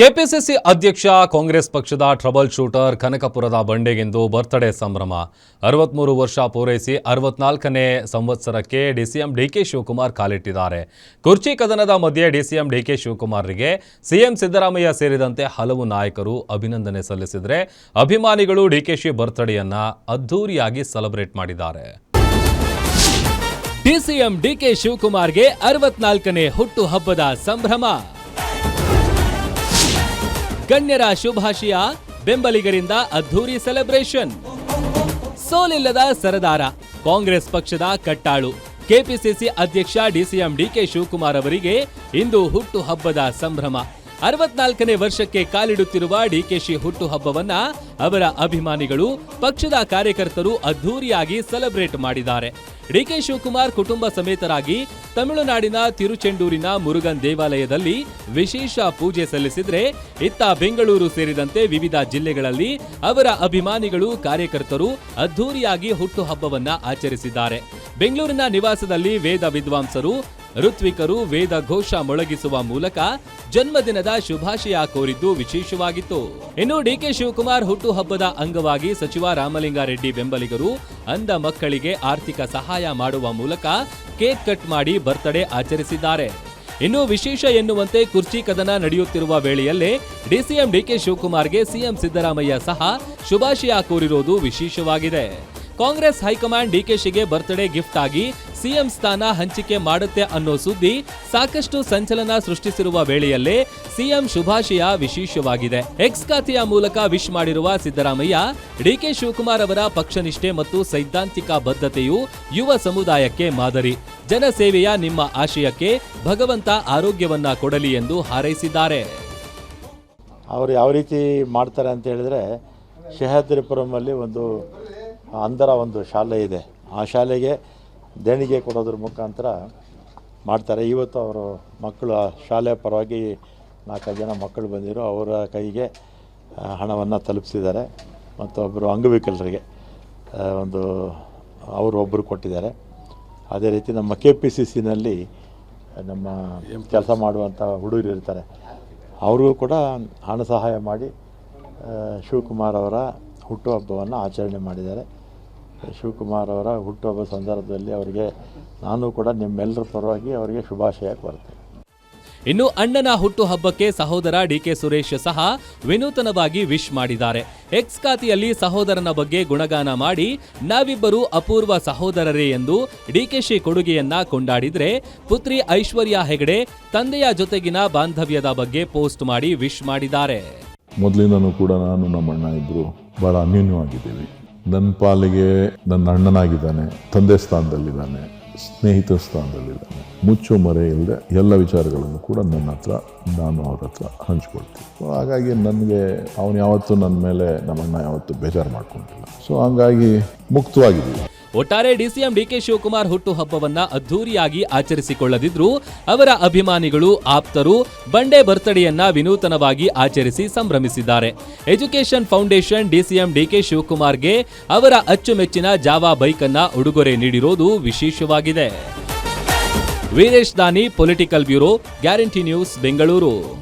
KPCC ಅಧ್ಯಕ್ಷ ಕಾಂಗ್ರೆಸ್ ಪಕ್ಷದ trouble shooter ಕನಕಪುರದ ಬಂಡೆಗೆಂದು birthday ಸಂಭ್ರಮ. 63 ವರ್ಷ ಪೂರೈಸಿ 64ನೇ ಸಂವತ್ಸರಕ್ಕೆ ಡಿಸಿಎಂ ಡಿಕೆ ಶಿವಕುಮಾರ್ ಕಾಲಿಟ್ಟಿದ್ದಾರೆ. ಕುರ್ಚಿ ಕದನದ ಮಧ್ಯೆ ಡಿಸಿಎಂ ಡಿಕೆ ಶಿವಕುಮಾರ್ರಿಗೆ ಸಿಎಂ ಸಿದ್ದರಾಮಯ್ಯ ಸೇರಿದಂತೆ ಹಲವು ನಾಯಕರು ಅಭಿನಂದನೆ ಸಲ್ಲಿಸಿದರೆ ಅಭಿಮಾನಿಗಳು ಡಿಕೆಶಿ ಬರ್ತ್ಡೇಯನ್ನ ಅದ್ಧೂರಿಯಾಗಿ ಸೆಲೆಬ್ರೇಟ್ ಮಾಡಿದ್ದಾರೆ. ಡಿಸಿಎಂ ಡಿಕೆ ಶಿವಕುಮಾರ್ಗೆ 64ನೇ ಹುಟ್ಟು ಹಬ್ಬದ ಸಂಭ್ರಮ. ಗಣ್ಯರ ಶುಭಾಶಯ, ಬೆಂಬಲಿಗರಿಂದ ಅದ್ಧೂರಿ ಸೆಲೆಬ್ರೇಷನ್. ಸೋಲಿಲ್ಲದ ಸರದಾರ, ಕಾಂಗ್ರೆಸ್ ಪಕ್ಷದ ಕಟ್ಟಾಳು ಕೆಪಿಸಿಸಿ ಅಧ್ಯಕ್ಷ ಡಿಸಿಎಂ ಡಿಕೆ ಶಿವಕುಮಾರ್ ಅವರಿಗೆ ಇಂದು ಹುಟ್ಟು ಹಬ್ಬದ ಸಂಭ್ರಮ. 64ನೇ ವರ್ಷಕ್ಕೆ ಕಾಲಿಡುತ್ತಿರುವ ಡಿಕೆಶಿ ಹುಟ್ಟು ಹಬ್ಬವನ್ನ ಅವರ ಅಭಿಮಾನಿಗಳು, ಪಕ್ಷದ ಕಾರ್ಯಕರ್ತರು ಅದ್ಧೂರಿಯಾಗಿ ಸೆಲೆಬ್ರೇಟ್ ಮಾಡಿದ್ದಾರೆ. ಡಿಕೆ ಶಿವಕುಮಾರ್ ಕುಟುಂಬ ಸಮೇತರಾಗಿ ತಮಿಳುನಾಡಿನ ತಿರುಚೆಂಡೂರಿನ ಮುರುಗನ್ ದೇವಾಲಯದಲ್ಲಿ ವಿಶೇಷ ಪೂಜೆ ಸಲ್ಲಿಸಿದ್ರೆ, ಇತ್ತ ಬೆಂಗಳೂರು ಸೇರಿದಂತೆ ವಿವಿಧ ಜಿಲ್ಲೆಗಳಲ್ಲಿ ಅವರ ಅಭಿಮಾನಿಗಳು, ಕಾರ್ಯಕರ್ತರು ಅದ್ಧೂರಿಯಾಗಿ ಹುಟ್ಟು ಹಬ್ಬವನ್ನ ಆಚರಿಸಿದ್ದಾರೆ. ಬೆಂಗಳೂರಿನ ನಿವಾಸದಲ್ಲಿ ವೇದ ವಿದ್ವಾಂಸರು, ಋತ್ವಿಕರು ವೇದ ಘೋಷ ಮೊಳಗಿಸುವ ಮೂಲಕ ಜನ್ಮದಿನದ ಶುಭಾಶಯ ಕೋರಿದ್ದು ವಿಶೇಷವಾಗಿತ್ತು. ಇನ್ನು ಡಿಕೆ ಶಿವಕುಮಾರ್ ಹುಟ್ಟು ಹಬ್ಬದ ಅಂಗವಾಗಿ ಸಚಿವ ರಾಮಲಿಂಗಾರೆಡ್ಡಿ ಬೆಂಬಲಿಗರು ಅಂಧ ಮಕ್ಕಳಿಗೆ ಆರ್ಥಿಕ ಸಹಾಯ ಮಾಡುವ ಮೂಲಕ ಕೇಕ್ ಕಟ್ ಮಾಡಿ ಬರ್ತ್ಡೇ ಆಚರಿಸಿದ್ದಾರೆ. ಇನ್ನು ವಿಶೇಷ ಎನ್ನುವಂತೆ ಕುರ್ಚಿ ಕದನ ನಡೆಯುತ್ತಿರುವ ವೇಳೆಯಲ್ಲೇ ಡಿಸಿಎಂ ಡಿಕೆ ಶಿವಕುಮಾರ್ಗೆ ಸಿಎಂ ಸಿದ್ದರಾಮಯ್ಯ ಸಹ ಶುಭಾಶಯ ಕೋರಿರೋದು ವಿಶೇಷವಾಗಿದೆ. ಕಾಂಗ್ರೆಸ್ ಹೈಕಮಾಂಡ್ ಡಿಕೆಶಿಗೆ ಬರ್ತ್ಡೇ ಗಿಫ್ಟ್ ಆಗಿ ಸಿಎಂ ಸ್ಥಾನ ಹಂಚಿಕೆ ಮಾಡುತ್ತೆ ಅನ್ನೋ ಸುದ್ದಿ ಸಾಕಷ್ಟು ಸಂಚಲನ ಸೃಷ್ಟಿಸಿರುವ ವೇಳೆಯಲ್ಲೇ ಸಿಎಂ ಶುಭಾಶಯ ವಿಶೇಷವಾಗಿದೆ. ಎಕ್ಸ್ ಖಾತೆಯ ಮೂಲಕ ವಿಶ್ ಮಾಡಿರುವ ಸಿದ್ದರಾಮಯ್ಯ, ಡಿಕೆ ಶಿವಕುಮಾರ್ ಅವರ ಪಕ್ಷನಿಷ್ಠೆ ಮತ್ತು ಸೈದ್ಧಾಂತಿಕ ಬದ್ಧತೆಯು ಯುವ ಸಮುದಾಯಕ್ಕೆ ಮಾದರಿ. ಜನಸೇವೆಯ ನಿಮ್ಮ ಆಶಯಕ್ಕೆ ಭಗವಂತ ಆರೋಗ್ಯವನ್ನ ಕೊಡಲಿ ಎಂದು ಹಾರೈಸಿದ್ದಾರೆ. ಅವರು ಯಾವ ರೀತಿ ಮಾಡ್ತಾರೆ ಅಂತ ಹೇಳಿದ್ರೆ, ಶಹದ್ರಿಪುರಮಲ್ಲಿ ಅಂಧರ ಒಂದು ಶಾಲೆ ಇದೆ. ಆ ಶಾಲೆಗೆ ದೇಣಿಗೆ ಕೊಡೋದ್ರ ಮುಖಾಂತರ ಮಾಡ್ತಾರೆ. ಇವತ್ತು ಅವರು ಮಕ್ಕಳು, ಆ ಶಾಲೆಯ ಪರವಾಗಿ 4 ಜನ ಮಕ್ಕಳು ಬಂದಿರೋ ಅವರ ಕೈಗೆ ಹಣವನ್ನು ತಲುಪಿಸಿದ್ದಾರೆ. ಮತ್ತು ಒಬ್ಬರು ಅಂಗವಿಕಲರಿಗೆ ಒಬ್ಬರು ಕೊಟ್ಟಿದ್ದಾರೆ. ಅದೇ ರೀತಿ ನಮ್ಮ KPCCನಲ್ಲಿ ನಮ್ಮ ಕೆಲಸ ಮಾಡುವಂಥ ಹುಡುಗರು ಇರ್ತಾರೆ, ಅವ್ರಿಗೂ ಕೂಡ ಹಣ ಸಹಾಯ ಮಾಡಿ ಶಿವಕುಮಾರ್ ಅವರ ಹುಟ್ಟುಹಬ್ಬವನ್ನು ಆಚರಣೆ ಮಾಡಿದ್ದಾರೆ. ಶಿವಕುಮಾರ್ ಅವರ ಹುಟ್ಟುಹಬ್ಬ ಸಂದರ್ಭದಲ್ಲಿ ಅವರಿಗೆ ನಾನು ಕೂಡ ನಿಮ್ಮೆಲ್ಲರ ಪರವಾಗಿ ಅವರಿಗೆ ಶುಭಾಶಯ ಕೋರ್ತೇನೆ. ಇನ್ನು ಅಣ್ಣನ ಹುಟ್ಟುಹಬ್ಬಕ್ಕೆ ಸಹೋದರ ಡಿಕೆ ಸುರೇಶ್ ಸಹ ವಿನೂತನವಾಗಿ ವಿಶ್ ಮಾಡಿದ್ದಾರೆ. ಎಕ್ಸ್ ಖಾತೆಯಲ್ಲಿ ಸಹೋದರನ ಬಗ್ಗೆ ಗುಣಗಾನ ಮಾಡಿ, ನಾವಿಬ್ಬರು ಅಪೂರ್ವ ಸಹೋದರರೇ ಎಂದು ಡಿಕೆಶಿ ಕೊಡುಗೆಯನ್ನ ಕೊಂಡಾಡಿದ್ರೆ, ಪುತ್ರಿ ಐಶ್ವರ್ಯ ಹೆಗಡೆ ತಂದೆಯ ಜೊತೆಗಿನ ಬಾಂಧವ್ಯದ ಬಗ್ಗೆ ಪೋಸ್ಟ್ ಮಾಡಿ ವಿಶ್ ಮಾಡಿದ್ದಾರೆ. ಮೊದಲಿಂದನೂ ಕೂಡ ನಾನು ನಮ್ಮ ಅಣ್ಣ ಇಬ್ಬರು ಬಹಳ ಅನ್ಯೋನ್ಯವಾಗಿದ್ದೀವಿ. ನನ್ನ ಪಾಲಿಗೆ ನನ್ನ ಅಣ್ಣನಾಗಿದ್ದಾನೆ, ತಂದೆ ಸ್ಥಾನದಲ್ಲಿದ್ದಾನೆ, ಸ್ನೇಹಿತ ಸ್ಥಾನದಲ್ಲಿದ್ದಾನೆ. ಮುಚ್ಚು ಮರೆ ಇಲ್ಲದೆ ಎಲ್ಲ ವಿಚಾರಗಳನ್ನು ಕೂಡ ನಾನು ಅವ್ರ ಹತ್ರ ಹಂಚ್ಕೊಳ್ತೀನಿ. ಹಾಗಾಗಿ ನನಗೆ ಅವನು ಯಾವತ್ತೂ ನನ್ನ ಮೇಲೆ ನಮ್ಮಣ್ಣ ಯಾವತ್ತೂ ಬೇಜಾರು ಮಾಡ್ಕೊಂಡಿಲ್ಲ. ಸೊ ಹಂಗಾಗಿ ಮುಕ್ತವಾಗಿದ್ದೀವಿ. ಒಟ್ಟಾರೆ ಡಿಸಿಎಂ ಡಿಕೆ ಶಿವಕುಮಾರ್ ಹುಟ್ಟು ಹಬ್ಬವನ್ನ ಅದ್ಧೂರಿಯಾಗಿ ಆಚರಿಸಿಕೊಳ್ಳದಿದ್ರು ಅವರ ಅಭಿಮಾನಿಗಳು, ಆಪ್ತರು ಬಂಡೆ ಬರ್ತ್ಡೇಯನ್ನ ವಿನೂತನವಾಗಿ ಆಚರಿಸಿ ಸಂಭ್ರಮಿಸಿದ್ದಾರೆ. ಎಜುಕೇಷನ್ ಫೌಂಡೇಶನ್ ಡಿಸಿಎಂ ಡಿಕೆ ಶಿವಕುಮಾರ್ಗೆ ಅವರ ಅಚ್ಚುಮೆಚ್ಚಿನ ಜಾವಾ ಬೈಕ್ ಅನ್ನ ಉಡುಗೊರೆ ನೀಡಿರೋದು ವಿಶೇಷವಾಗಿದೆ. ವೀರೇಶ್ ದಾನಿ, political bureau, guarantee news, Bengaluru.